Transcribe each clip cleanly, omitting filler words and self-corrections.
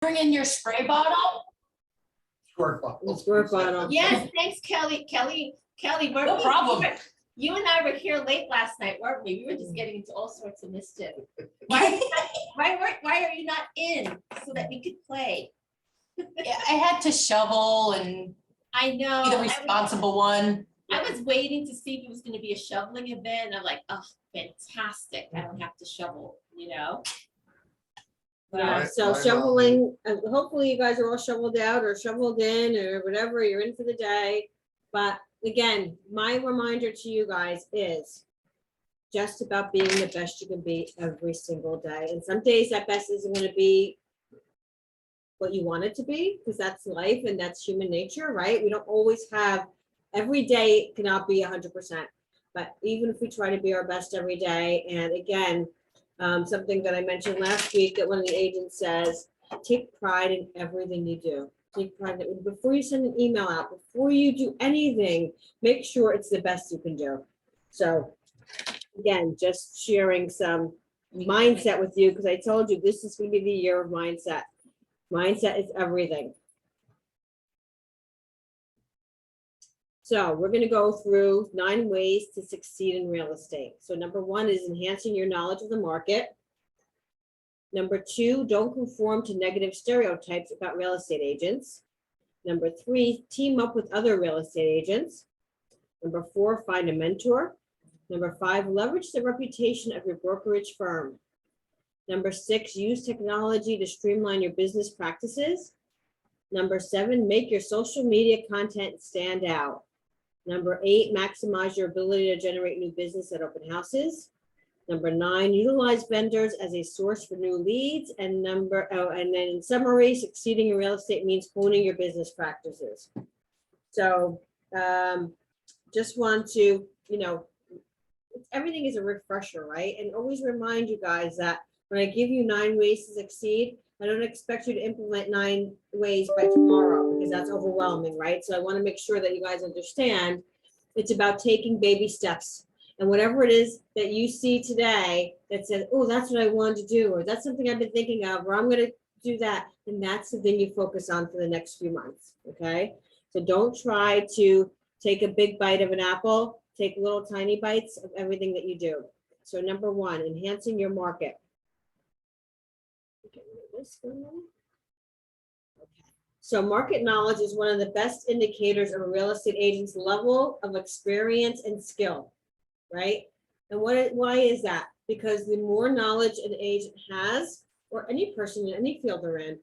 Bring in your spray bottle? Squirt bottle. Squirt bottle. Yes, thanks, Kelly. Kelly, No problem. You and I were here late last night, weren't we? We were just getting into all sorts of mischief. Why are you not in so that we could play? Yeah, I had to shovel and I know. be the responsible one. I was waiting to see if it was gonna be a shoveling event. I'm like, oh, fantastic. I don't have to shovel, you know? Yeah, Right, so right on. shoveling, hopefully you guys are all shoveled out or shoveled in or whatever, you're in for the day. But again, my reminder to you guys is just about being the best you can be every single day. And some days that best isn't gonna be what you want it to be, because that's life and that's human nature, right? We don't always have, every day cannot be 100%. But even if we try to be our best every day, and again, something that I mentioned last week that one of the agents says, take pride in everything you do. Take pride in it. Before you send an email out, before you do anything, make sure it's the best you can do. So again, just sharing some mindset with you, because I told you this is going to be the year of mindset. Mindset is everything. So we're going to go through 9 ways to succeed in real estate. So number 1 is enhancing your knowledge of the market. Number 2, don't conform to negative stereotypes about real estate agents. Number 3, team up with other real estate agents. Number 4, find a mentor. Number 5, leverage the reputation of your brokerage firm. Number 6, use technology to streamline your business practices. Number 7, make your social media content stand out. Number 8, maximize your ability to generate new business at open houses. Number 9, utilize vendors as a source for new leads. And and then in summary, succeeding in real estate means honing your business practices. So just want to, everything is a refresher, right? And always remind you guys that when I give you 9 ways to succeed, I don't expect you to implement 9 ways by tomorrow, because that's overwhelming, right? So I want to make sure that you guys understand it's about taking baby steps. And whatever it is that you see today that says, oh, that's what I wanted to do, or that's something I've been thinking of, or I'm going to do that, and that's the thing you focus on for the next few months, okay? So don't try to take a big bite of an apple, take little tiny bites of everything that you do. So number 1, enhancing your market. Get rid of this for a minute. Okay. So market knowledge is one of the best indicators of a real estate agent's level of experience and skill, right? And why is that? Because the more knowledge an agent has, or any person in any field they're in,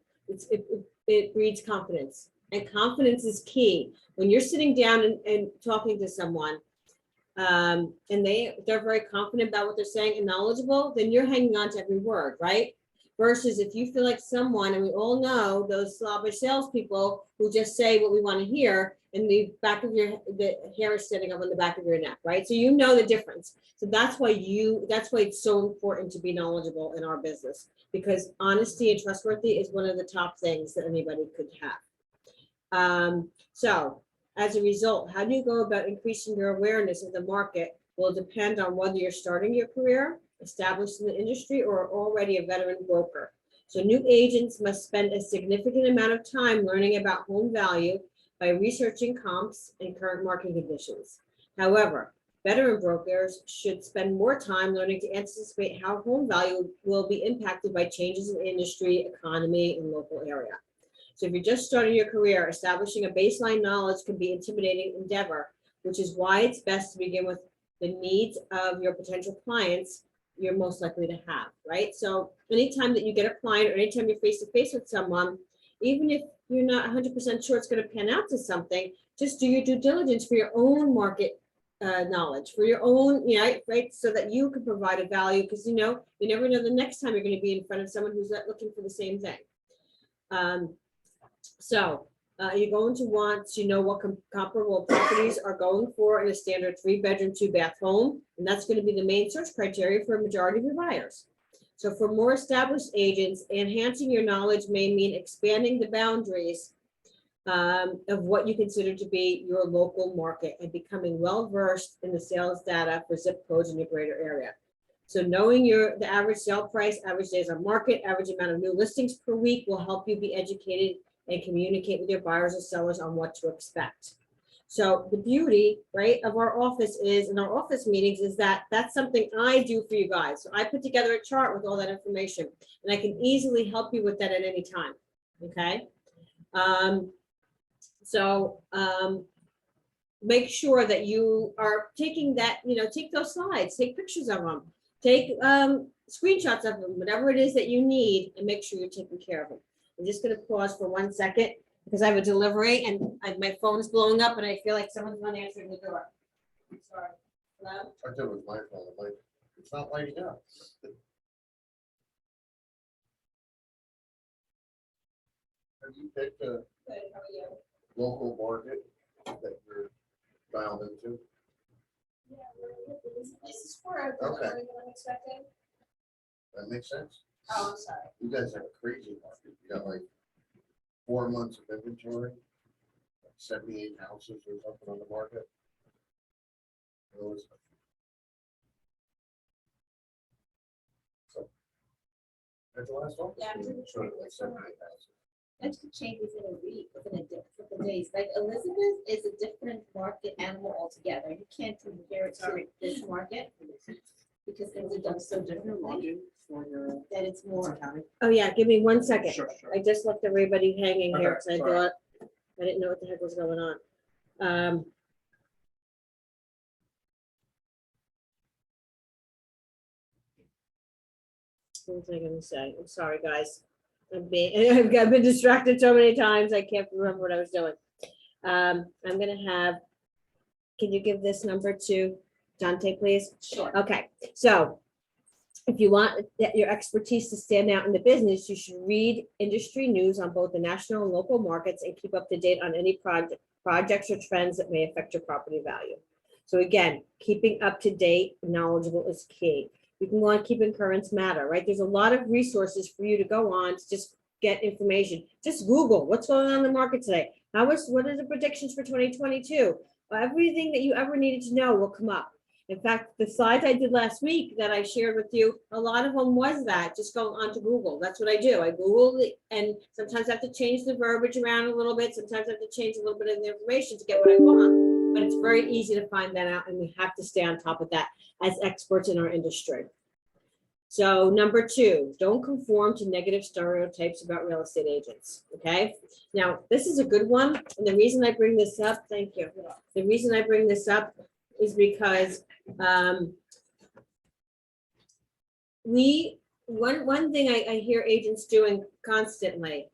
it breeds confidence. And confidence is key. When you're sitting down and talking to someone, and they're very confident about what they're saying and knowledgeable, then you're hanging on to every word, right? Versus if you feel like someone, and we all know those slobbish salespeople who just say what we want to hear, and the hair is standing up on the back of your neck, right? So you know the difference. So that's why it's so important to be knowledgeable in our business, because honesty and trustworthy is one of the top things that anybody could have. So as a result, how do you go about increasing your awareness of the market will depend on whether you're starting your career, established in the industry, or already a veteran broker. So new agents must spend a significant amount of time learning about home value by researching comps and current market conditions. However, veteran brokers should spend more time learning to anticipate how home value will be impacted by changes in the industry, economy, and local area. So if you're just starting your career, establishing a baseline knowledge can be an intimidating endeavor, which is why it's best to begin with the needs of your potential clients you're most likely to have, right? So anytime that you get a client, or anytime you're face to face with someone, even if you're not 100% sure it's going to pan out to something, just do your due diligence for your own market knowledge, for your own, right? So that you can provide a value, because you never know the next time you're going to be in front of someone who's looking for the same thing. You're going to want to know what comparable properties are going for in a standard 3-bedroom, 2-bath home. And that's going to be the main search criteria for a majority of your buyers. So for more established agents, enhancing your knowledge may mean expanding the boundaries of what you consider to be your local market and becoming well-versed in the sales data for zip codes in your greater area. So knowing the average sale price, average days on market, average amount of new listings per week will help you be educated and communicate with your buyers and sellers on what to expect. So the beauty, right, of our office is, in our office meetings, is that that's something I do for you guys. So I put together a chart with all that information, and I can easily help you with that at any time, okay? Make sure that you are taking that, take those slides, take pictures of them, take screenshots of them, whatever it is that you need, and make sure you're taking care of them. I'm just gonna pause for 1 second because I have a delivery and my phone is blowing up and I feel like someone's not answering the door. Sorry. Hello? I did it with my phone, I'm like, it's not lighting up. Have you picked a Good, how are you? local market that you're dialed into? Yeah, this is for Okay. unexpected. That makes sense? Oh, I'm sorry. You guys have a crazy market. You got like 4 months of inventory, like 78 houses or something on the market. So, that's the last one? Yeah, I'm doing Sure, like 78 houses. That could change within a week, within a couple of days. Like Elizabeth is a different market animal altogether. You can't compare it to this market because things are done so differently that it's more. Oh, yeah, give me 1 second. Sure. I just left everybody hanging here Okay, because I sorry. thought, I didn't know what the heck was going on. What was I gonna say? I'm sorry, guys. I've been distracted so many times, I can't remember what I was doing. I'm gonna have, can you give this number to Dante, please? Sure. Okay, so if you want your expertise to stand out in the business, you should read industry news on both the national and local markets and keep up to date on any projects or trends that may affect your property value. So again, keeping up to date, knowledgeable is key. You can go on Keeping Currents Matter, right? There's a lot of resources for you to go on to just get information. Just Google what's going on in the market today. What are the predictions for 2022? Everything that you ever needed to know will come up. In fact, the slides I did last week that I shared with you, a lot of them was that, just go onto Google. That's what I do. I Google it, and sometimes I have to change the verbiage around a little bit. Sometimes I have to change a little bit of the information to get what I want. But it's very easy to find that out, and we have to stay on top of that as experts in our industry. So number 2, don't conform to negative stereotypes about real estate agents, okay? Now, this is a good one, and the reason I bring this up, thank you. The reason I bring this up is because one thing I hear agents doing constantly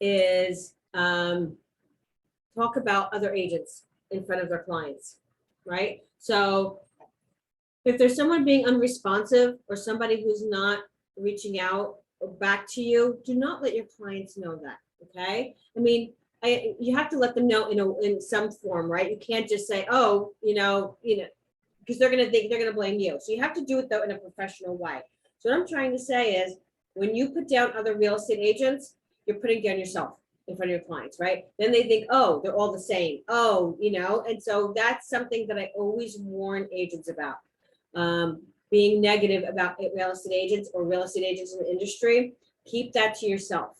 is talk about other agents in front of their clients, right? So if there's someone being unresponsive or somebody who's not reaching out back to you, do not let your clients know that, okay? I mean, you have to let them know in some form, right? You can't just say, oh, because they're gonna blame you. So you have to do it though in a professional way. So what I'm trying to say is, when you put down other real estate agents, you're putting down yourself in front of your clients, right? Then they think, oh, they're all the same. Oh, and so that's something that I always warn agents about. Being negative about real estate agents or real estate agents in the industry, keep that to yourself.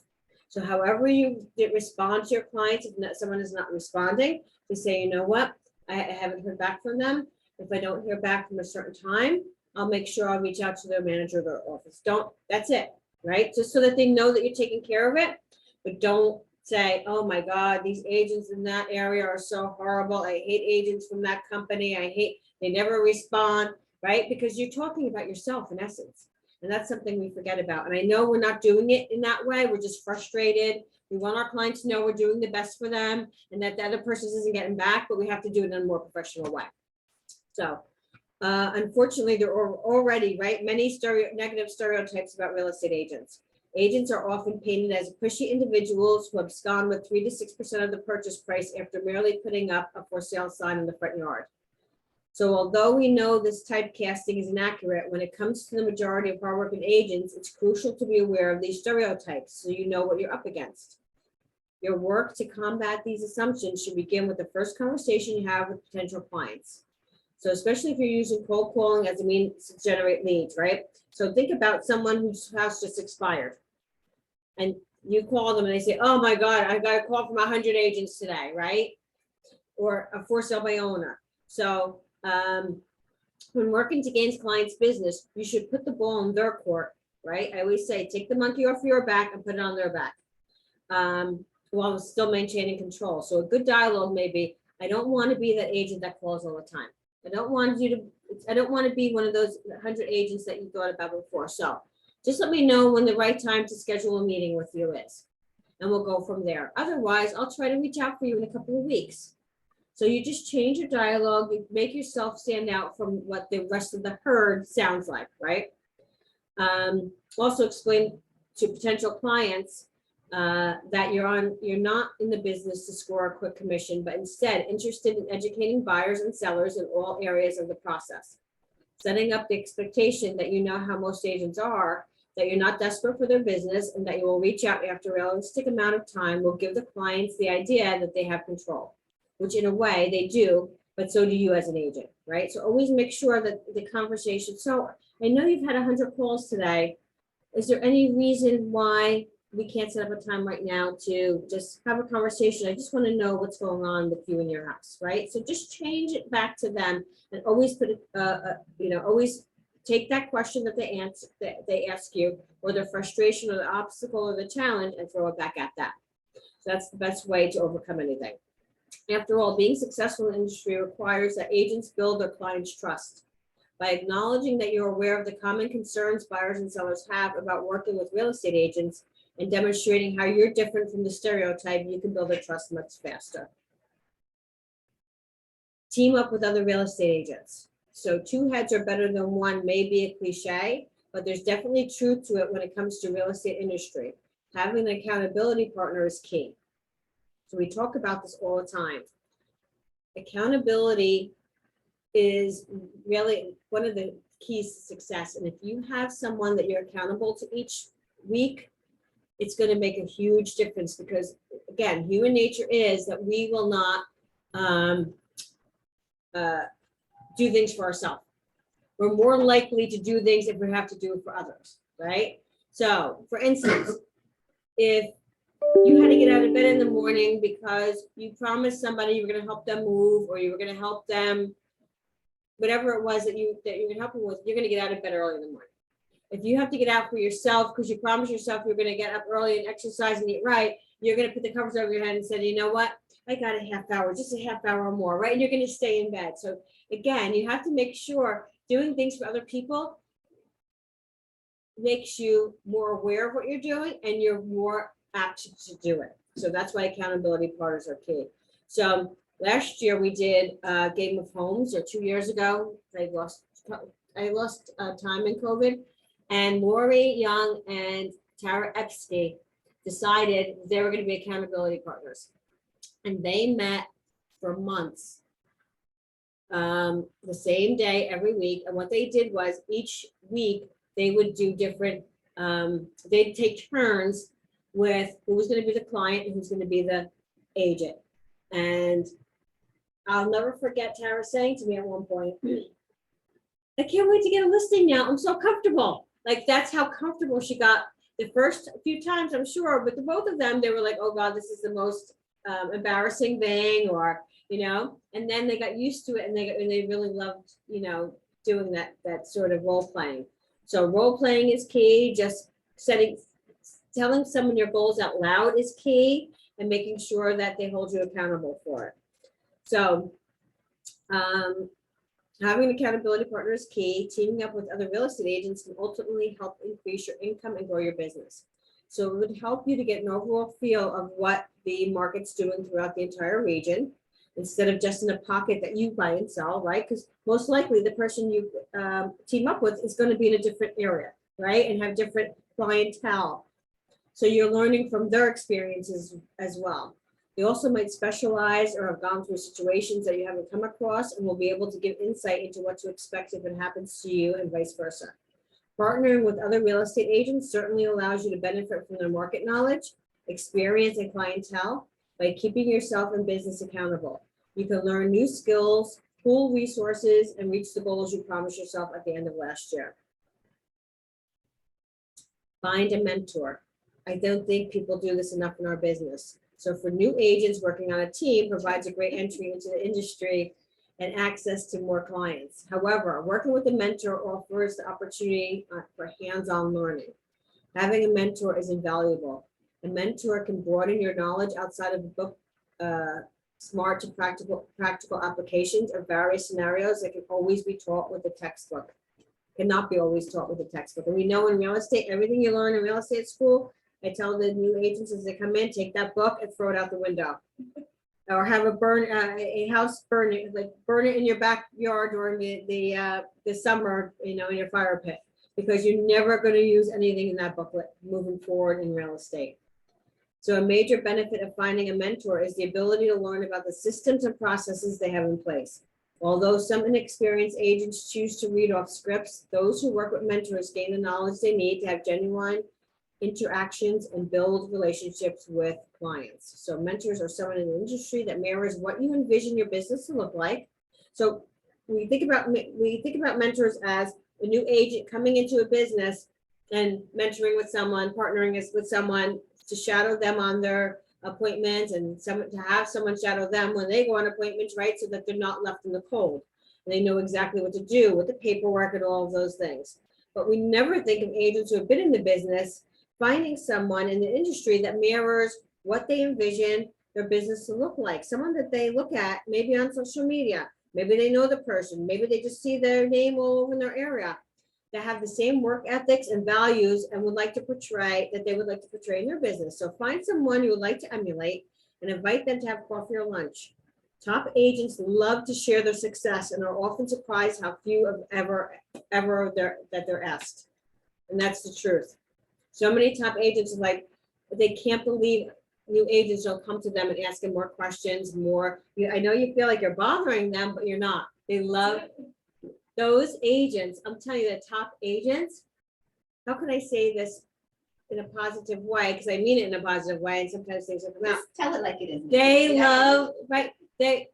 So however you respond to your clients, if someone is not responding, to say, you know what, I haven't heard back from them. If I don't hear back from a certain time, I'll make sure I'll reach out to their manager or their office. That's it, right? Just so that they know that you're taking care of it, but don't say, oh my God, these agents in that area are so horrible. I hate agents from that company. They never respond, right? Because you're talking about yourself in essence. And that's something we forget about. And I know we're not doing it in that way. We're just frustrated. We want our clients to know we're doing the best for them and that the other person isn't getting back, but we have to do it in a more professional way. So unfortunately, there are already, right, many negative stereotypes about real estate agents. Agents are often painted as pushy individuals who abscond with 3 to 6% of the purchase price after merely putting up a for sale sign in the front yard. So although we know this typecasting is inaccurate, when it comes to the majority of hardworking agents, it's crucial to be aware of these stereotypes so you know what you're up against. Your work to combat these assumptions should begin with the first conversation you have with potential clients. So especially if you're using cold calling as a means to generate leads, right? So think about someone whose house just expired. And you call them and they say, oh my God, I got a call from 100 agents today, right? Or a for sale by owner. So when working to gain clients' business, you should put the ball in their court, right? I always say, take the monkey off your back and put it on their back, while still maintaining control. So a good dialogue may be, I don't want to be that agent that calls all the time. I don't want to be one of those 100 agents that you thought about before. So just let me know when the right time to schedule a meeting with you is, and we'll go from there. Otherwise, I'll try to reach out for you in a couple of weeks. So you just change your dialogue, you make yourself stand out from what the rest of the herd sounds like, right? Also explain to potential clients that you're not in the business to score a quick commission, but instead interested in educating buyers and sellers in all areas of the process. Setting up the expectation that you know how most agents are, that you're not desperate for their business, and that you will reach out after a realistic amount of time will give the clients the idea that they have control, which in a way they do, but so do you as an agent, right? So always make sure that the conversation, so I know you've had 100 calls today. Is there any reason why we can't set up a time right now to just have a conversation? I just want to know what's going on with you in your house, right? So just change it back to them and always put it, always take that question that they ask you, or the frustration or the obstacle or the challenge, and throw it back at that. So that's the best way to overcome anything. After all, being successful in the industry requires that agents build their clients' trust. By acknowledging that you're aware of the common concerns buyers and sellers have about working with real estate agents and demonstrating how you're different from the stereotype, you can build their trust much faster. Team up with other real estate agents. So 2 heads are better than 1 may be a cliche, but there's definitely truth to it when it comes to real estate industry. Having an accountability partner is key. So we talk about this all the time. Accountability is really one of the keys to success. And if you have someone that you're accountable to each week, it's going to make a huge difference, because again, human nature is that we will not do things for ourselves. We're more likely to do things if we have to do it for others, right? So for instance, if you had to get out of bed in the morning because you promised somebody you were going to help them move, or you were going to help them, whatever it was that you're going to help them with, you're going to get out of bed early in the morning. If you have to get out for yourself because you promised yourself you're going to get up early and exercise and eat right, you're going to put the covers over your head and say, you know what, I got a half hour, just a half hour or more, right? And you're going to stay in bed. So again, you have to make sure doing things for other people makes you more aware of what you're doing, and you're more apt to do it. So that's why accountability partners are key. So last year we did Game of Homes, or 2 years ago. I lost time in COVID, and Lori Young and Tara Epstein decided they were going to be accountability partners, and they met for months, the same day every week. And what they did was each week they would do different. They'd take turns with who was going to be the client and who's going to be the agent. And I'll never forget Tara saying to me at one point, I can't wait to get a listing now. I'm so comfortable. Like, that's how comfortable she got the first few times, I'm sure. But the both of them, they were like, oh God, this is the most embarrassing thing, or, and then they got used to it, and they really loved, doing that sort of role playing. So role playing is key. Just telling someone your goals out loud is key, and making sure that they hold you accountable for it. So having an accountability partner is key. Teaming up with other real estate agents can ultimately help increase your income and grow your business. So it would help you to get an overall feel of what the market's doing throughout the entire region, instead of just in a pocket that you buy and sell, right? Because most likely the person you team up with is going to be in a different area, right? And have different clientele. So you're learning from their experiences as well. They also might specialize or have gone through situations that you haven't come across, and will be able to give insight into what to expect if it happens to you, and vice versa. Partnering with other real estate agents certainly allows you to benefit from their market knowledge, experience, and clientele by keeping yourself and business accountable. You can learn new skills pool resources, and reach the goals you promised yourself at the end of last year. Find a mentor. I don't think people do this enough in our business. So for new agents working on a team provides a great entry into the industry and access to more clients. However, working with a mentor offers the opportunity for hands-on learning. Having a mentor is invaluable. A mentor can broaden your knowledge outside of the book, smart to practical applications of various scenarios that can always be taught with a textbook. Cannot be always taught with a textbook. And we know in real estate, everything you learn in real estate school, I tell the new agents as they come in, take that book and throw it out the window. Or have a house burning, like burn it in your backyard during the summer, in your fire pit, because you're never going to use anything in that booklet moving forward in real estate. So a major benefit of finding a mentor is the ability to learn about the systems and processes they have in place. Although some inexperienced agents choose to read off scripts, those who work with mentors gain the knowledge they need to have genuine interactions and build relationships with clients. So mentors are someone in the industry that mirrors what you envision your business to look like. So we think about mentors as a new agent coming into a business and mentoring with someone, partnering with someone to shadow them on their appointments, and to have someone shadow them when they go on appointments, right? So that they're not left in the cold. And they know exactly what to do with the paperwork and all of those things. But we never think of agents who have been in the business finding someone in the industry that mirrors what they envision their business to look like. Someone that they look at maybe on social media, maybe they know the person, maybe they just see their name all over in their area, that have the same work ethics and values and would like to portray in their business. So find someone you would like to emulate and invite them to have coffee or lunch. Top agents love to share their success and are often surprised how few have ever they're asked. And that's the truth. So many top agents are like, they can't believe new agents don't come to them and ask them more questions, more. I know you feel like you're bothering them, but you're not. They love those agents. I'm telling you, the top agents, how can I say this in a positive way? Because I mean it in a positive way, and sometimes things will come out. Just tell it like it is. They Yeah. love, right? They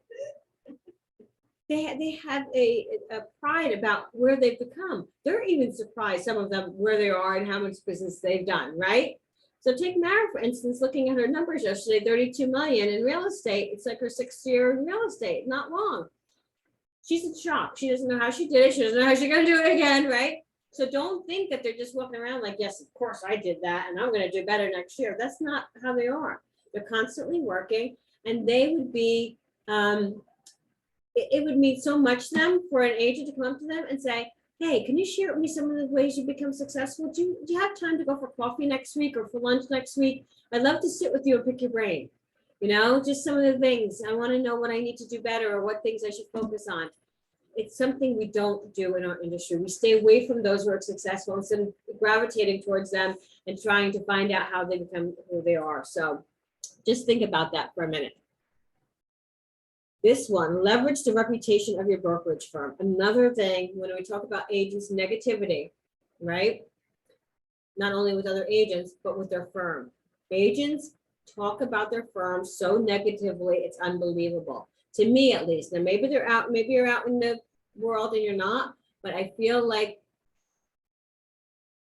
have a pride about where they've become. They're even surprised, some of them, where they are and how much business they've done, right? So take Mara, for instance, looking at her numbers yesterday, 32 million in real estate. It's like her 6th year in real estate, not long. She's in shock. She doesn't know how she did it. She doesn't know how she's gonna do it again, right? So don't think that they're just walking around like, yes, of course I did that and I'm gonna do better next year. That's not how they are. They're constantly working, and they would be, it would mean so much to them for an agent to come up to them and say, hey, can you share with me some of the ways you become successful? Do you have time to go for coffee next week or for lunch next week? I'd love to sit with you and pick your brain. Just some of the things. I want to know what I need to do better or what things I should focus on. It's something we don't do in our industry. We stay away from those who are successful instead of gravitating towards them and trying to find out how they become who they are. So just think about that for a minute. This one, leverage the reputation of your brokerage firm. Another thing, when we talk about agents' negativity, right? Not only with other agents, but with their firm. Agents talk about their firm so negatively, it's unbelievable. To me, at least. Now, maybe you're out in the world and you're not, but I feel like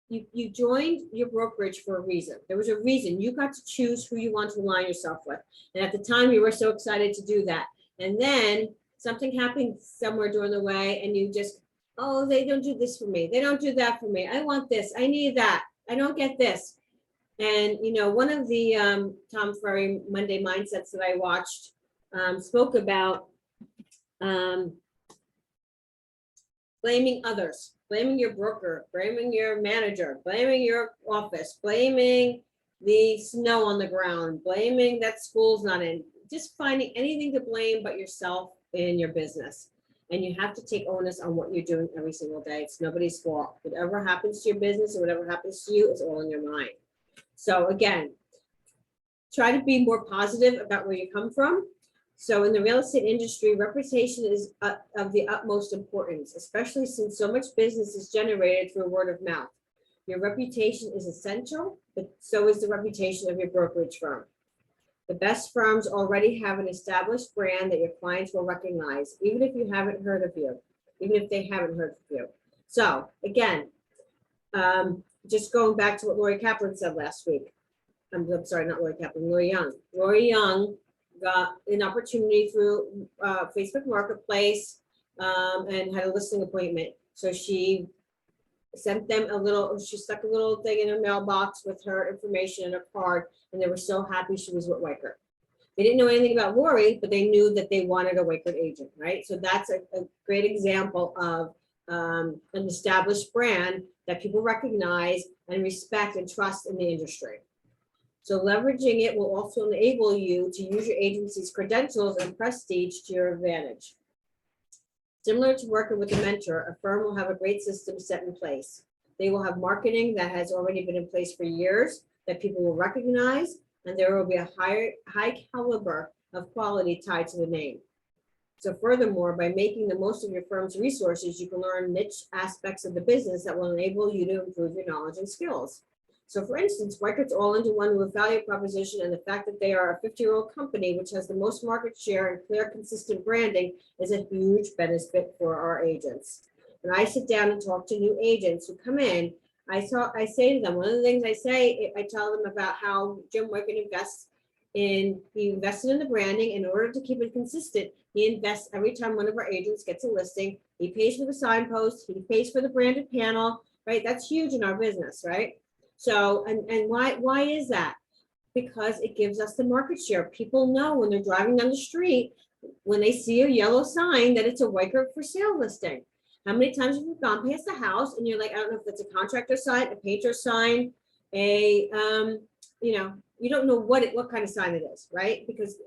you joined your brokerage for a reason. There was a reason. You got to choose who you want to align yourself with. And at the time, you were so excited to do that. And then something happened somewhere during the way and you just, oh, they don't do this for me. They don't do that for me. I want this. I need that. I don't get this. And, one of the Tom Ferry Monday Mindsets that I watched spoke about blaming others, blaming your broker, blaming your manager, blaming your office, blaming the snow on the ground, blaming that school's not in. Just finding anything to blame but yourself in your business. And you have to take onus on what you're doing every single day. It's nobody's fault. Whatever happens to your business or whatever happens to you is all in your mind. So again, try to be more positive about where you come from. So in the real estate industry, reputation is of the utmost importance, especially since so much business is generated through word of mouth. Your reputation is essential, but so is the reputation of your brokerage firm. The best firms already have an established brand that your clients will recognize, even if you haven't heard of you, even if they haven't heard of you. So again, just going back to what Lori Kaplan said last week. I'm sorry, not Lori Kaplan, Lori Young. Lori Young got an opportunity through Facebook Marketplace and had a listing appointment. So she sent them she stuck a little thing in her mailbox with her information and a card, and they were so happy she was with Weichert. They didn't know anything about Lori, but they knew that they wanted a Weichert agent, right? So that's a great example of an established brand that people recognize and respect and trust in the industry. So leveraging it will also enable you to use your agency's credentials and prestige to your advantage. Similar to working with a mentor, a firm will have a great system set in place. They will have marketing that has already been in place for years that people will recognize, and there will be a high caliber of quality tied to the name. So furthermore, by making the most of your firm's resources, you can learn niche aspects of the business that will enable you to improve your knowledge and skills. So for instance, Weichert's all-into-one with value proposition and the fact that they are a 50-year-old company, which has the most market share and clear, consistent branding is a huge benefit for our agents. When I sit down and talk to new agents who come in, I say to them, one of the things I tell them about how Jim Weichert he invested in the branding in order to keep it consistent. He invests every time one of our agents gets a listing. He pays for the signpost, he pays for the branded panel, right? That's huge in our business, right? So, and why is that? Because it gives us the market share. People know when they're driving down the street, when they see a yellow sign that it's a Weichert for sale listing. How many times have you gone past the house and you're like, I don't know if that's a contractor sign, a painter sign, you don't know what kind of sign it is, right? Because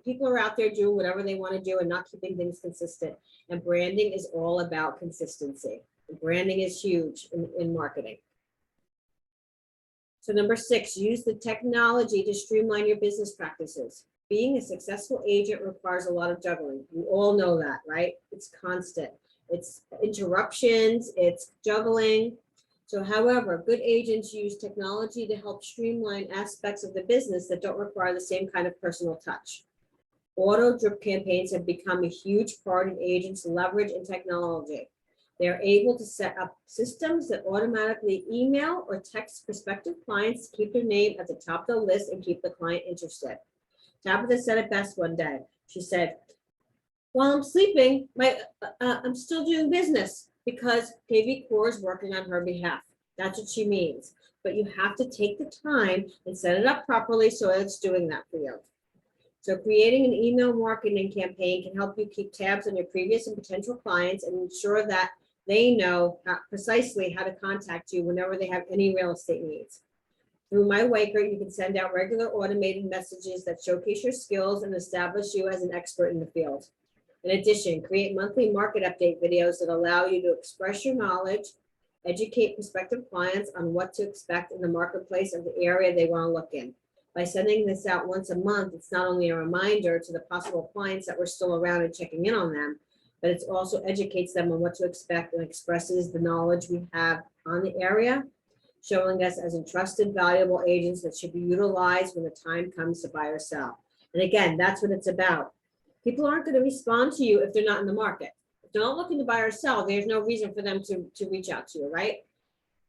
people are out there doing whatever they want to do and not keeping things consistent. And branding is all about consistency. Branding is huge in marketing. So number 6, use the technology to streamline your business practices. Being a successful agent requires a lot of juggling. We all know that, right? It's constant. It's interruptions, it's juggling. So however, good agents use technology to help streamline aspects of the business that don't require the same kind of personal touch. Auto drip campaigns have become a huge part of agents' leverage in technology. They are able to set up systems that automatically email or text prospective clients to keep their name at the top of the list and keep the client interested. Tabitha said it best one day. She said, while I'm sleeping, I'm still doing business because KV Core is working on her behalf. That's what she means. But you have to take the time and set it up properly so it's doing that for you. So creating an email marketing campaign can help you keep tabs on your previous and potential clients and ensure that they know precisely how to contact you whenever they have any real estate needs. Through My Weichert, you can send out regular automated messages that showcase your skills and establish you as an expert in the field. In addition, create monthly market update videos that allow you to express your knowledge, educate prospective clients on what to expect in the marketplace of the area they want to look in. By sending this out once a month, it's not only a reminder to the possible clients that we're still around and checking in on them, but it also educates them on what to expect and expresses the knowledge we have on the area, showing us as a trusted, valuable agents that should be utilized when the time comes to buy or sell. And again, that's what it's about. People aren't going to respond to you if they're not in the market. If they're not looking to buy or sell, there's no reason for them to reach out to you, right?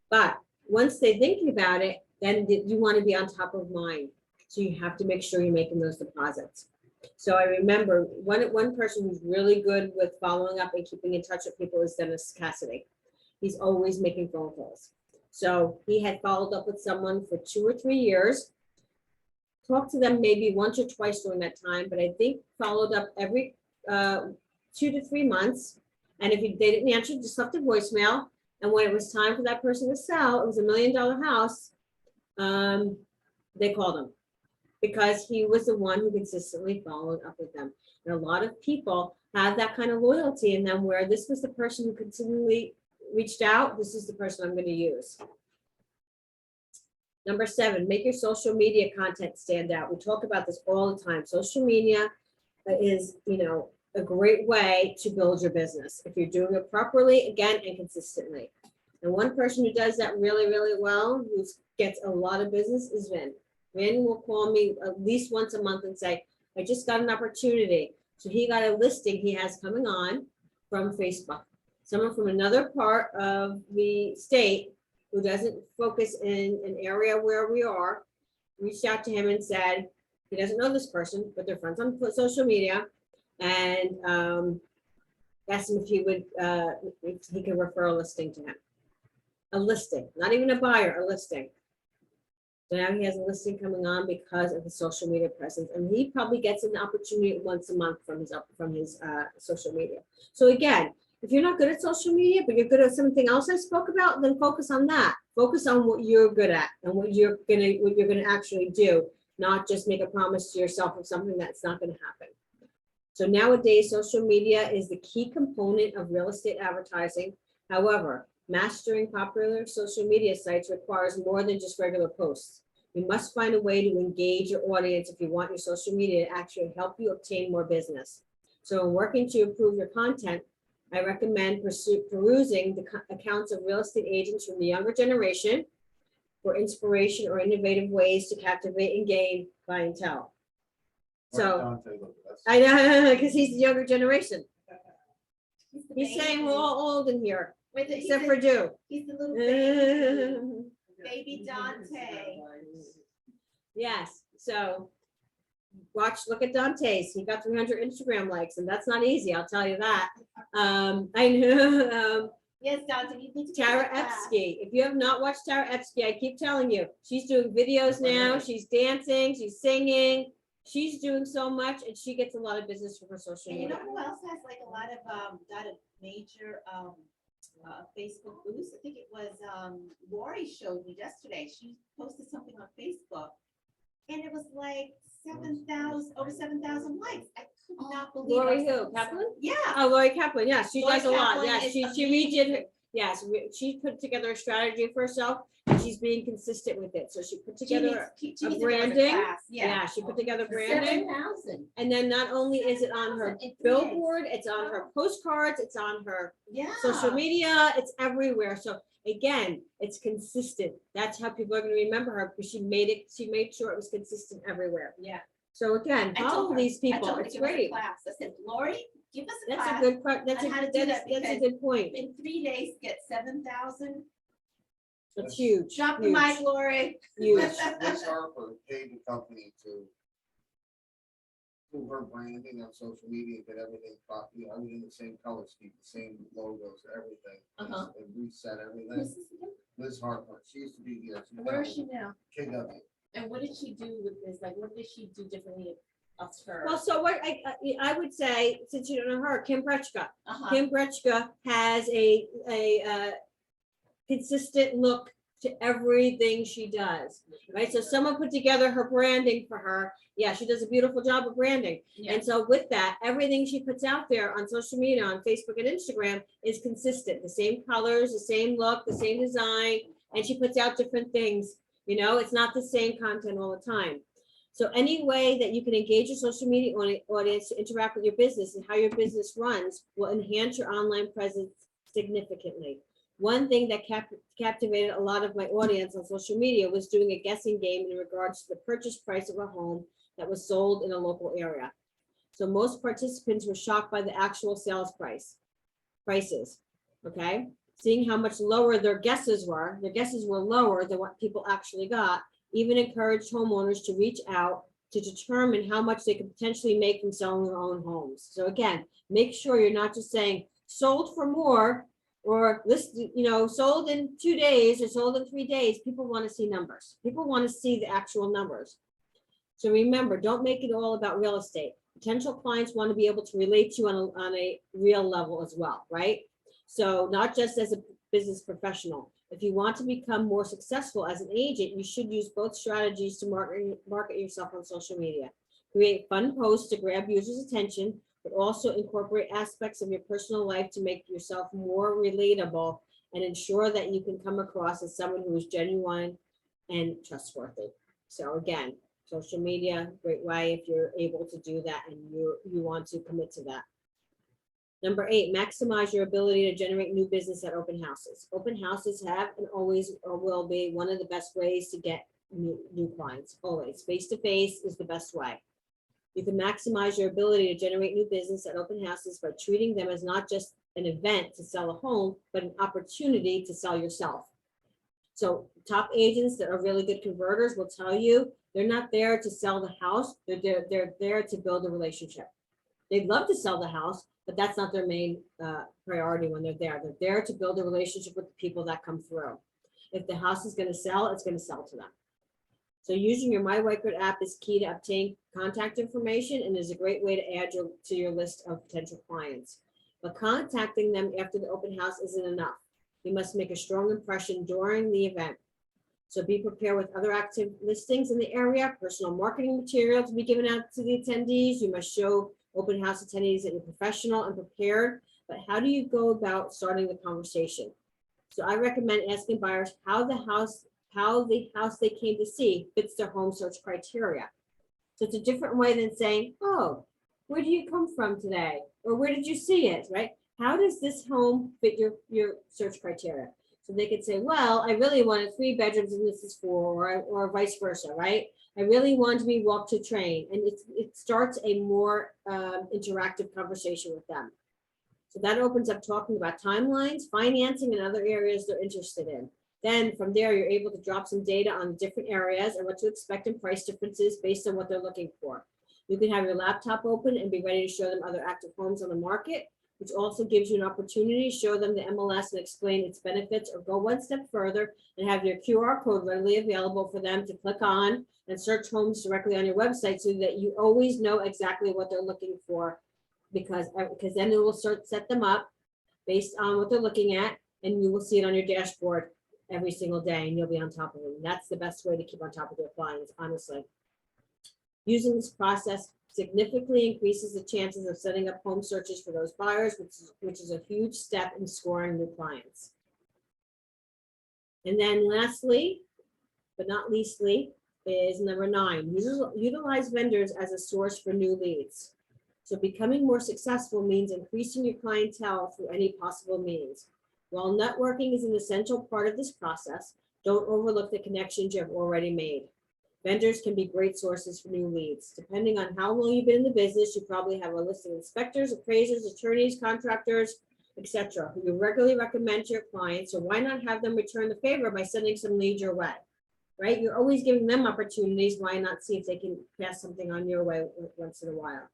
But once they're thinking about it, then you want to be on top of mind. So you have to make sure you're making those deposits. So I remember one person who's really good with following up and keeping in touch with people is Dennis Cassidy. He's always making phone calls. So he had followed up with someone for 2 or 3 years, talked to them maybe once or twice during that time, but I think followed up every 2 to 3 months. And if they didn't answer, just left a voicemail. And when it was time for that person to sell, it was $1 million house, they called him because he was the one who consistently followed up with them. And a lot of people have that kind of loyalty in them where this was the person who continually reached out. This is the person I'm going to use. Number 7, make your social media content stand out. We talk about this all the time. Social media is, a great way to build your business if you're doing it properly, again, and consistently. And one person who does that really, really well, who gets a lot of business, is Vin. Brandon will call me at least once a month and say, I just got an opportunity. So he got a listing he has coming on from Facebook. Someone from another part of the state who doesn't focus in an area where we are, reached out to him and said, he doesn't know this person, but they're friends on social media. And asked him if he would, if he could refer a listing to him. A listing, not even a buyer, a listing. So now he has a listing coming on because of his social media presence, and he probably gets an opportunity once a month from his social media. So again, if you're not good at social media, but you're good at something else I spoke about, then focus on that. Focus on what you're good at and what you're gonna actually do, not just make a promise to yourself of something that's not gonna happen. So nowadays, social media is the key component of real estate advertising. However, mastering popular social media sites requires more than just regular posts. You must find a way to engage your audience if you want your social media to actually help you obtain more business. So in working to improve your content, I recommend perusing the accounts of real estate agents from the younger generation for inspiration or innovative ways to captivate and gain clientele. So I know, because he's the younger generation. He's saying we're all old in here, Wait, he's except the- for Joe. He's the little baby, baby Dante. Yes, so look at Dante's. He got 300 Instagram likes, and that's not easy, I'll tell you that. I know, Yes, Dante, you need to. Tara get that. Epsky. If you have not watched Tara Epsky, I keep telling you, she's doing videos now, she's dancing, she's singing. She's doing so much, and she gets a lot of business from her social And you know media. who else has like a lot of, got a major, Facebook boost? I think it was, Lori showed me yesterday. She posted something on Facebook. And it was like 7,000, over 7,000 likes. I could not believe it. Lori who, Kaplan? Yeah. Oh, Lori Kaplan, yeah, she Lori does a lot, Kaplan yeah, is she amazing. redid, yes, she put together a strategy for herself, and she's being consistent with it, so she put together, she a needs to go to branding. class. yeah, she put together branding, 7,000. and then not only is it on her 7,000 in 3 days. billboard, it's on her postcards, it's on her Yeah. social media, it's everywhere, so again, it's consistent, that's how people are gonna remember her, because she made sure it was consistent everywhere. Yeah. So again, I told follow her- these I people, told her to it's give us a great. class. I said, Lori, give us a That's a class. good, that's on how to a, do that's that, a because good point. In 3 days, get 7,000. It's huge. Drop the mic, Lori. Huge. Miss Harper paid the company to do her branding on social media, get everything, everything the same colors, keep the same logos, everything. Uh-huh. And reset everything. Who's this again? Liz Harper, she used to be here. she's Where is now she now? KW. And what did she do with this? Like, what did she do differently of her? Well, so what I would say, since you don't know her, Kim Brechka. Uh-huh. Kim Brechka has a consistent look to everything she does, right? So someone put together her branding for her. Yeah, she does a beautiful job of branding. Yeah. And so with that, everything she puts out there on social media, on Facebook and Instagram is consistent. The same colors, the same look, the same design, and she puts out different things. You know, it's not the same content all the time. So any way that you can engage your social media audience to interact with your business and how your business runs will enhance your online presence significantly. One thing that captivated a lot of my audience on social media was doing a guessing game in regards to the purchase price of a home that was sold in a local area. So most participants were shocked by the actual sales prices, okay? Seeing how much lower their guesses were lower than what people actually got, even encouraged homeowners to reach out to determine how much they could potentially make from selling their own homes. So again, make sure you're not just saying sold for more or sold in 2 days or sold in 3 days. People want to see numbers. People want to see the actual numbers. So remember, don't make it all about real estate. Potential clients want to be able to relate to you on a real level as well, right? So not just as a business professional. If you want to become more successful as an agent, you should use both strategies to market yourself on social media. Create fun posts to grab users' attention, but also incorporate aspects of your personal life to make yourself more relatable and ensure that you can come across as someone who is genuine and trustworthy. So again, social media, great way if you're able to do that and you want to commit to that. Number 8, maximize your ability to generate new business at open houses. Open houses have and always will be one of the best ways to get new clients, always. Face-to-face is the best way. You can maximize your ability to generate new business at open houses by treating them as not just an event to sell a home, but an opportunity to sell yourself. So top agents that are really good converters will tell you they're not there to sell the house. They're there to build a relationship. They'd love to sell the house, but that's not their main priority when they're there. They're there to build a relationship with the people that come through. If the house is going to sell, it's going to sell to them. So using your My Whitecard app is key to obtain contact information and is a great way to add to your list of potential clients. But contacting them after the open house isn't enough. You must make a strong impression during the event. So be prepared with other active listings in the area, personal marketing material to be given out to the attendees. You must show open house attendees that you're professional and prepared. But how do you go about starting the conversation? So I recommend asking buyers how the house they came to see fits their home search criteria. So it's a different way than saying, oh, where do you come from today? Or where did you see it, right? How does this home fit your search criteria? So they could say, well, I really wanted 3 bedrooms and this is 4, or vice versa, right? I really want to be walk to train. And it starts a more interactive conversation with them. So that opens up talking about timelines, financing, and other areas they're interested in. Then from there, you're able to drop some data on different areas and what to expect in price differences based on what they're looking for. You can have your laptop open and be ready to show them other active homes on the market, which also gives you an opportunity to show them the MLS and explain its benefits, or go one step further and have your QR code readily available for them to click on and search homes directly on your website so that you always know exactly what they're looking for, because then it will set them up based on what they're looking at, and you will see it on your dashboard every single day, and you'll be on top of it. And that's the best way to keep on top of your clients, honestly. Using this process significantly increases the chances of setting up home searches for those buyers, which is a huge step in scoring new clients. And then lastly, but not leastly, is number 9, utilize vendors as a source for new leads. So becoming more successful means increasing your clientele through any possible means. While networking is an essential part of this process, don't overlook the connections you have already made. Vendors can be great sources for new leads. Depending on how long you've been in the business, you probably have a list of inspectors, appraisers, attorneys, contractors, etc., who you regularly recommend to your clients. So why not have them return the favor by sending some leads your way, right? You're always giving them opportunities. Why not see if they can pass something on your way once in a while?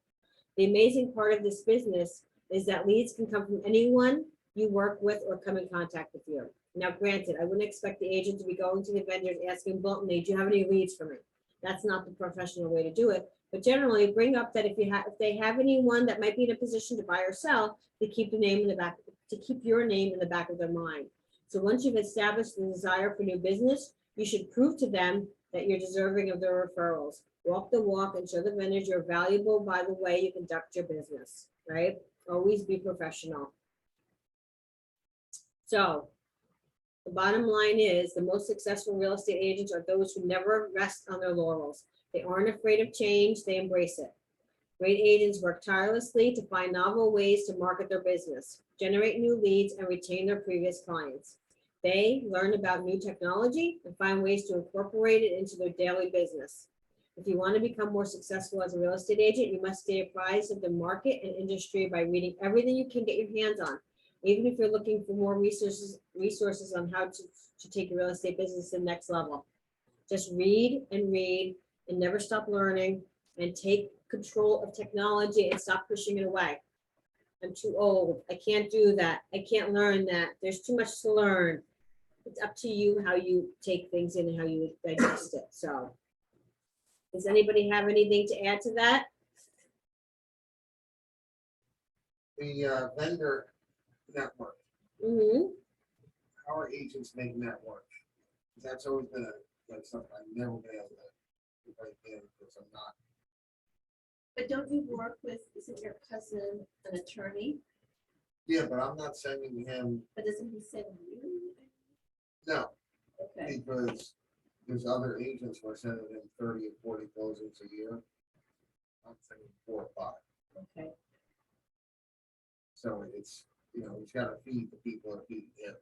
The amazing part of this business is that leads can come from anyone you work with or come in contact with you. Now, granted, I wouldn't expect the agent to be going to the vendors asking bluntly, do you have any leads for me? That's not the professional way to do it. But generally, bring up that if they have anyone that might be in a position to buy or sell, to keep the name in the back, to keep your name in the back of their mind. So once you've established the desire for new business, you should prove to them that you're deserving of their referrals. Walk the walk and show the vendors you're valuable by the way you conduct your business, right? Always be professional. So the bottom line is the most successful real estate agents are those who never rest on their laurels. They aren't afraid of change, they embrace it. Great agents work tirelessly to find novel ways to market their business, generate new leads, and retain their previous clients. They learn about new technology and find ways to incorporate it into their daily business. If you want to become more successful as a real estate agent, you must stay apprised of the market and industry by reading everything you can get your hands on. Even if you're looking for more resources on how to take your real estate business to the next level. Just read and never stop learning, and take control of technology and stop pushing it away. I'm too old. I can't do that. I can't learn that. There's too much to learn. It's up to you how you take things in and how you digest it. So does anybody have anything to add to that? The vendor network, Mm-hmm. how are agents making that work? 'Cause that's always been like something I've never been able to break in, because I'm not. But don't you work with, isn't your cousin an attorney? Yeah, but I'm not sending him, But doesn't he send you? no, Okay, because there's other agents who are sending him 30 or 40 closings a year. I'm sending 4 or 5. okay. So it's, he's got to feed the people that feed him.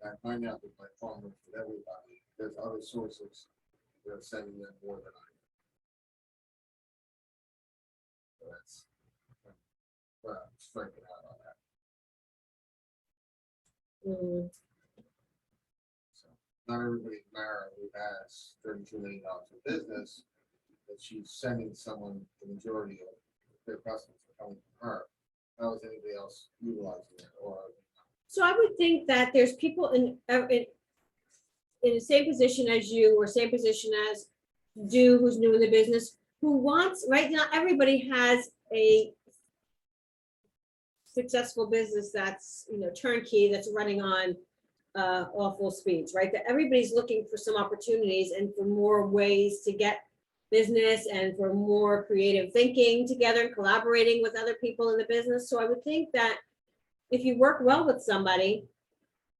I find out that my farmers, with everybody, there's other sources that are sending them more than I. So that's, striking out on that. Mm, So not everybody in Mara who has $32 million of business, that she's sending someone, the majority of their customers are coming from her. How is anybody else utilizing it or? So I would think that there's people in the same position as you, or same position as do, who's new in the business, who wants, right now, everybody has a successful business that's, turnkey, that's running on all full speeds, right? That everybody's looking for some opportunities and for more ways to get business and for more creative thinking together and collaborating with other people in the business. So I would think that if you work well with somebody,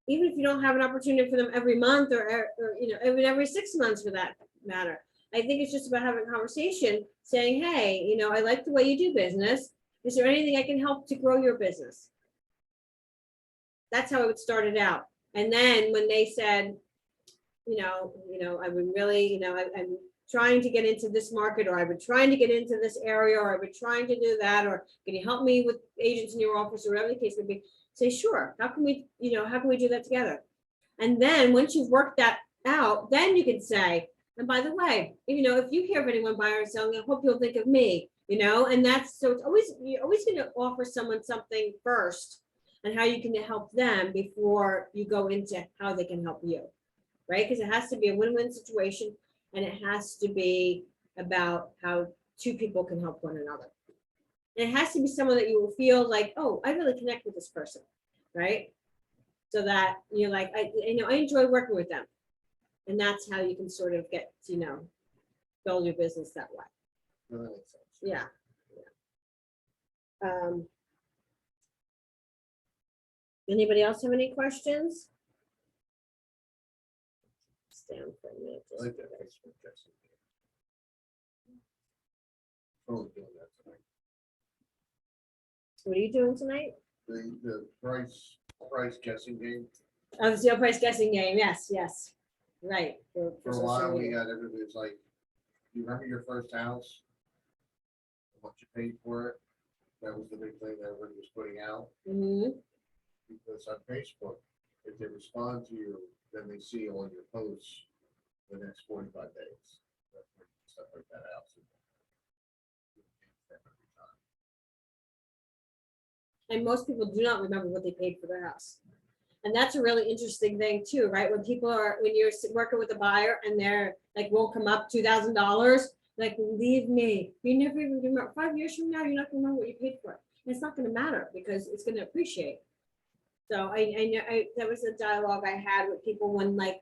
even if you don't have an opportunity for them every month or even every 6 months for that matter, I think it's just about having a conversation saying, hey, I like the way you do business. Is there anything I can help to grow your business? That's how it would start it out. And then when they said, I would really, I'm trying to get into this market, or I've been trying to get into this area, or I've been trying to do that, or can you help me with agents in your office, or whatever the case may be, say, sure, how can we do that together? And then once you've worked that out, then you can say, and by the way, if you hear of anyone buying or selling, I hope you'll think of me, and that's, so it's always, you're always going to offer someone something first and how you can help them before you go into how they can help you, right? Because it has to be a win-win situation, and it has to be about how two people can help one another. And it has to be someone that you will feel like, oh, I really connect with this person, right? So that you're like, I enjoy working with them. And that's how you can sort of get, build your business that way. No, that makes sense. Yeah. Anybody else have any questions? Stand for a minute. I like that Facebook guessing game. Totally doing that tonight. What are you doing tonight? The price guessing game. Oh, the sale price guessing game. Yes. Right. For a social while, we media. had everybody's like, you remember your first house? What you paid for it? That was the big thing that everybody was putting out. Mhm. Because on Facebook, if they respond to you, then they see all your posts the next 45 days. That's when stuff like that out. And most people do not remember what they paid for their house. And that's a really interesting thing too, right? When you're working with a buyer and they're like, won't come up $2,000, like, believe me, you never even remember. 5 years from now, you're not gonna remember what you paid for it. And it's not gonna matter because it's gonna appreciate. So I know that was a dialogue I had with people when, like,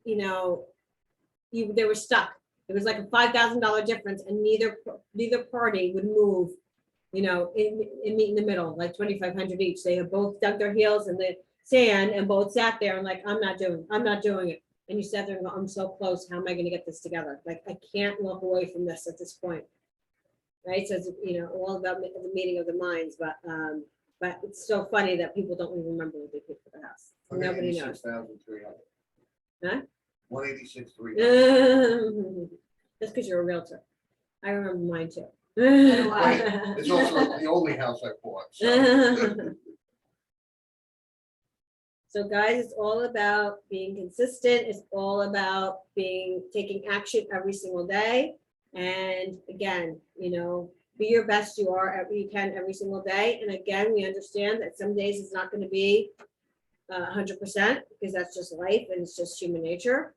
they were stuck. It was like a $5,000 difference, and neither party would move. In meet in the middle, like 2,500 each. They have both dug their heels in the sand and both sat there and like, I'm not doing it. And you sat there and go, I'm so close. How am I going to get this together? Like, I can't walk away from this at this point. Right. So it's, all about the meeting of the minds, but it's so funny that people don't even remember what they paid for the house. Nobody knows. 186,300. Huh? 186,300. That's because you're a realtor. I remember mine too. It's also the only house I bought. So. So guys, it's all about being consistent. It's all about taking action every single day. And again, be your best you can every single day. And again, we understand that some days it's not going to be 100% because that's just life and it's just human nature.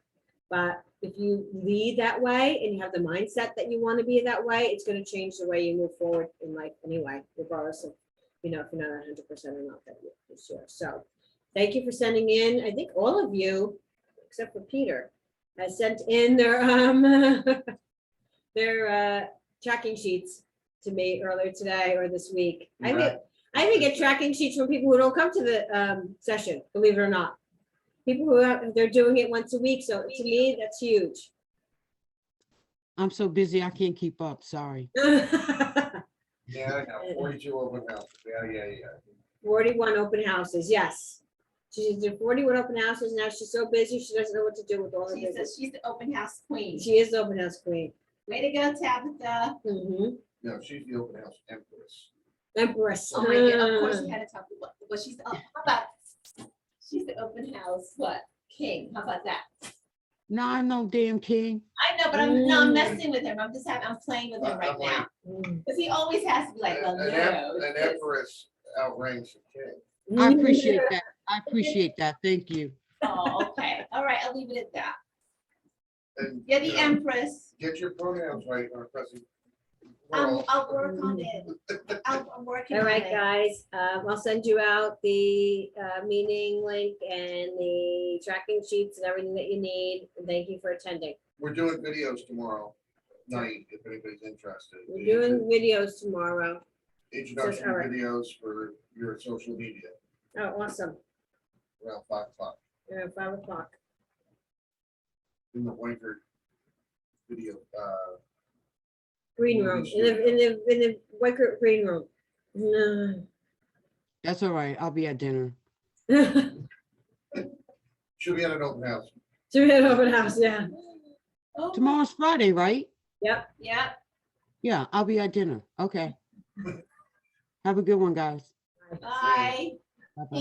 But if you lead that way and you have the mindset that you want to be that way, it's going to change the way you move forward in life anyway, regardless of, if you're not 100% or not that this year. So thank you for sending in. I think all of you, except for Peter, has sent in their tracking sheets to me earlier today or this week. I even get tracking sheets from people who don't come to the session, believe it or not. People they're doing it once a week. So to me, that's huge. I'm so busy, I can't keep up, sorry. Yeah, I know, 42 open houses. Yeah. 41 open houses, yes. She's did 41 open houses. Now she's so busy, she doesn't know what to do with all her She's business. she's the open house queen. She is the open house queen. Way to go, Tabitha. Mm-hmm. No, she's the open house empress. Empress. Oh my God, of course you had to talk about, but she's, how about, she's the open house, what, king, how about that? No, I'm no damn king. I know, but I'm messing with him, I'm playing with him right I'm like, now, Mm. because he always has to be like, well, no. An it's this. empress outranks a king. I appreciate that. I appreciate that. Thank you. Oh, okay, all right, I'll leave it at that. And, You're the you know, empress, get your pronouns right on present. world. I'll work on it, I'm working All on right, it. guys, I'll send you out the meeting link and the tracking sheets and everything that you need. And thank you for attending. We're doing videos tomorrow night, if anybody's interested. We're doing videos tomorrow. Introduction all right. videos for your social media Oh, awesome. around 5 o'clock Yeah, 5 o'clock. in the Winter video. Green Movie room, studio. in the Wicker green room. No. That's all right. I'll be at dinner. Should be at an open house. So we had open house, yeah. Oh, Tomorrow's Friday, right? Yep. yeah. Yeah, I'll be at dinner. Okay. Have a good one, guys. Bye. Bye-bye.